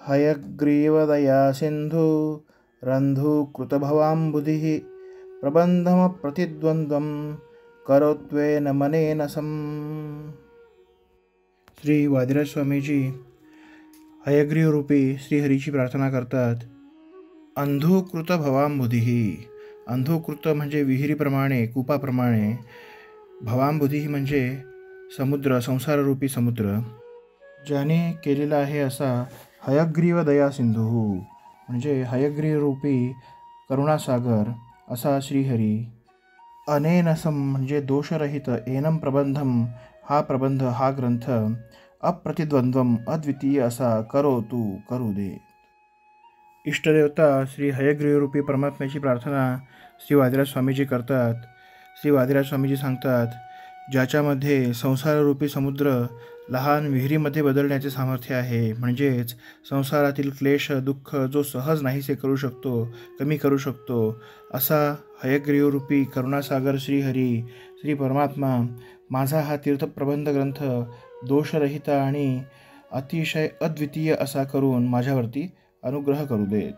हयग्रीवदया सिंधु रन्धुकृतभवाम्बुधिः प्रबंधमप्रतिद्वन्द्वं करोत्वेन मनेन सम। श्री वादिराज स्वामीजी हयग्रीव रूपी श्रीहरीची प्रार्थना करतात। अंधुकृत भवांबुधीः, अंधुकृत म्हणजे विहिरीप्रमाणे, कूपाप्रमाणे, भवांबुधीः म्हणजे समुद्र, संसाररूपी समुद्र, ज्याने केलेला आहे असा हयग्रीव दया सिंधू म्हणजे हयग्रीव रूपी करुणासागर असा श्रीहरी। अनेनसम म्हणजे दोषरहित, एनम प्रबंधम हा प्रबंध, हा ग्रंथ, अप्रतिद्वंद्वम अद्वितीय असा करू दे। इष्टदेवता श्री हयग्रीव रूपी परमात्म्याची प्रार्थना श्री वादिराज स्वामीजी करतात। श्री वादिराज स्वामीजी सांगतात, ज्याच्यामध्ये संसाररूपी समुद्र लहान विहिरीमध्ये बदलण्याचे सामर्थ्य आहे, म्हणजेच संसारातील क्लेश दुःख जो सहज नाहीसे करू शकतो, कमी करू शकतो, असा हयग्रीव रूपी करुणासागर श्रीहरी श्री परमात्मा माझा हा तीर्थप्रबंध ग्रंथ दोषरहित आणि अतिशय अद्वितीय असा करून माझ्यावरती अनुग्रह करू देत।